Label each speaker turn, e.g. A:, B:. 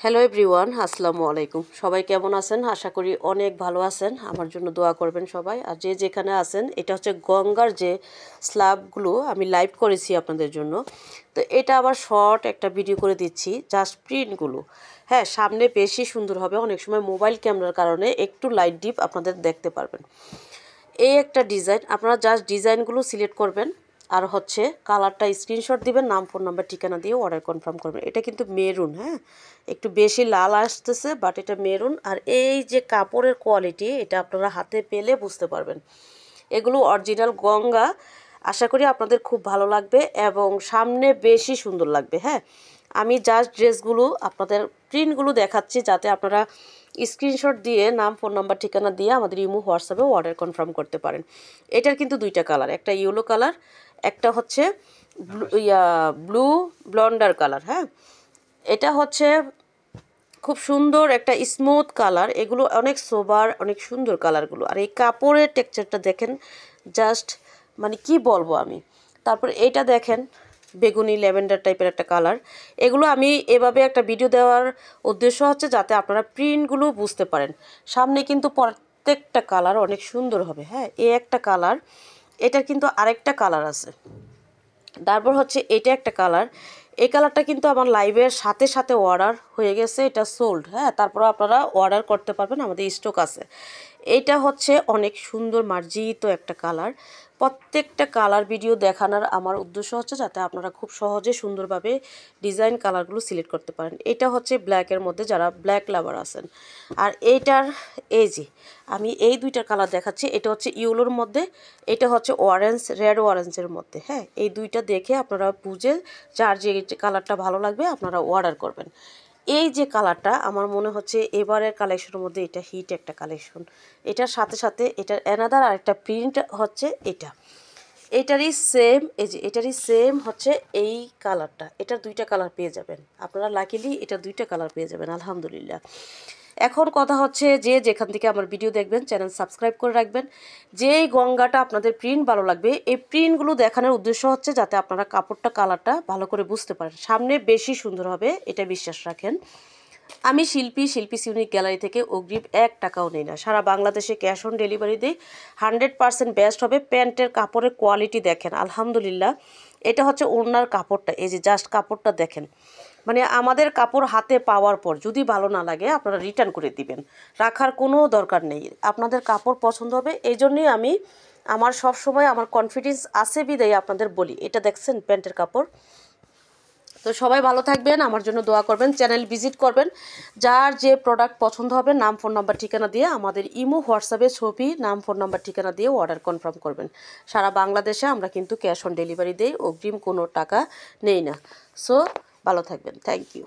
A: Hello everyone, আসসালামু আলাইকুম। সবাই কেমন আছেন? আশা করি অনেক ভালো আছেন। আমার জন্য দোয়া করবেন সবাই। আর যে যেখানে আছেন, এটা হচ্ছে গঙ্গার যে স্ল্যাবগুলো আমি লাইভ করেছি আপনাদের জন্য। তো এটা আবার শর্ট একটা ভিডিও করে দিচ্ছি, জাস্ট প্রিন্টগুলো। হ্যাঁ, সামনে বেশি সুন্দর হবে। অনেক সময় মোবাইল ক্যামেরার কারণে একটু লাইট ডিপ আপনাদের দেখতে পারবেন। এই একটা ডিজাইন, আপনারা জাস্ট ডিজাইনগুলো সিলেক্ট করবেন আর হচ্ছে কালারটা স্ক্রিনশট দিবেন, নাম ফোন নাম্বার ঠিকানা দিয়ে অর্ডার কনফার্ম করবেন। এটা কিন্তু মেরুন, হ্যাঁ, একটু বেশি লাল আসতেছে, বাট এটা মেরুন। আর এই যে কাপড়ের কোয়ালিটি, এটা আপনারা হাতে পেলে বুঝতে পারবেন। এগুলো অরিজিনাল গঙ্গা। আশা করি আপনাদের খুব ভালো লাগবে এবং সামনে বেশি সুন্দর লাগবে। হ্যাঁ, আমি জাস্ট ড্রেসগুলো আপনাদের প্রিন্টগুলো দেখাচ্ছি যাতে আপনারা স্ক্রিনশট দিয়ে নাম ফোন নাম্বার ঠিকানা দিয়ে আমাদের ইমো হোয়াটসঅ্যাপে অর্ডার কনফার্ম করতে পারেন। এটার কিন্তু দুইটা কালার, একটা ইয়েলো কালার, একটা হচ্ছে ব্লু ব্লন্ডার কালার। হ্যাঁ, এটা হচ্ছে খুব সুন্দর একটা স্মুথ কালার। এগুলো অনেক সোবার, অনেক সুন্দর কালারগুলো। আর এই কাপড়ের টেক্সচারটা দেখেন, জাস্ট মানে কি বলবো আমি। তারপর এটা দেখেন, বেগুনি ল্যাভেন্ডার টাইপের একটা কালার। এগুলো আমি এভাবে একটা ভিডিও দেওয়ার উদ্দেশ্য হচ্ছে যাতে আপনারা প্রিন্টগুলো বুঝতে পারেন। সামনে কিন্তু প্রত্যেকটা কালার অনেক সুন্দর হবে। হ্যাঁ, এই একটা কালার, এটার কিন্তু আরেকটা কালার আছে। তারপর হচ্ছে এটা একটা কালার। এই কালারটা কিন্তু আমার লাইভের সাথে সাথে অর্ডার হয়ে গেছে, এটা সোল্ড। হ্যাঁ, তারপর আপনারা অর্ডার করতে পারবেন, আমাদের স্টক আছে। এইটা হচ্ছে অনেক সুন্দর মার্জিত একটা কালার। প্রত্যেকটা কালার ভিডিও দেখানোর আমার উদ্দেশ্য হচ্ছে যাতে আপনারা খুব সহজে সুন্দরভাবে ডিজাইন কালারগুলো সিলেক্ট করতে পারেন। এটা হচ্ছে ব্ল্যাকের মধ্যে, যারা ব্ল্যাক লাভার আছেন। আর এইটার এই যে আমি এই দুইটা কালার দেখাচ্ছি, এটা হচ্ছে ইয়েলোর মধ্যে, এটা হচ্ছে অরেঞ্জ, রেড অরেঞ্জের মধ্যে। হ্যাঁ, এই দুইটা দেখে আপনারা বুঝে যার যে কালারটা ভালো লাগবে আপনারা অর্ডার করবেন। এই যে কালারটা আমার মনে হচ্ছে এবারের কালেকশনের মধ্যে এটা হিট একটা কালেকশন। এটার সাথে সাথে এটার অ্যানাদার আরেকটা প্রিন্ট হচ্ছে এটা, এটারই সেম, এই যে এটারই সেম হচ্ছে এই কালারটা। এটার দুইটা কালার পেয়ে যাবেন আপনারা, লাকিলি এটা দুইটা কালার পেয়ে যাবেন, আলহামদুলিল্লাহ। এখন কথা হচ্ছে যে যেখান থেকে আমার ভিডিও দেখবেন চ্যানেল সাবস্ক্রাইব করে রাখবেন। যেই গঙ্গাটা আপনাদের প্রিন্ট ভালো লাগবে, এই প্রিন্টগুলো দেখানোর উদ্দেশ্য হচ্ছে যাতে আপনারা কাপড়টা কালারটা ভালো করে বুঝতে পারেন। সামনে বেশি সুন্দর হবে, এটা বিশ্বাস রাখেন। আমি শিল্পী ইউনিক গ্যালারি থেকে অগ্রিম 1 টাকাও নেই না। সারা বাংলাদেশে ক্যাশ অন ডেলিভারি দিই। 100% বেস্ট হবে। প্যান্টের কাপড়ের কোয়ালিটি দেখেন, আলহামদুলিল্লাহ। এটা হচ্ছে ওড়নার কাপড়টা, এই যে জাস্ট কাপড়টা দেখেন। মানে আমাদের কাপড় হাতে পাওয়ার পর যদি ভালো না লাগে আপনারা রিটার্ন করে দিবেন, রাখার কোনো দরকার নেই। আপনাদের কাপড় পছন্দ হবে, এই জন্যই আমি আমার সব সময় আমার কনফিডেন্স আছে বিদায় আপনাদের বলি। এটা দেখছেন প্যান্টের কাপড়। তো সবাই ভালো থাকবেন, আমার জন্য দোয়া করবেন, চ্যানেল ভিজিট করবেন। যার যে প্রোডাক্ট পছন্দ হবে নাম ফোন নাম্বার ঠিকানা দিয়ে আমাদের ইমো হোয়াটসঅ্যাপে ছবি নাম ফোন নাম্বার ঠিকানা দিয়ে অর্ডার কনফার্ম করবেন। সারা বাংলাদেশে আমরা কিন্তু ক্যাশ অন ডেলিভারি দিই, অগ্রিম কোনো টাকা নেই না। সো ভালো থাকবেন, থ্যাংক ইউ।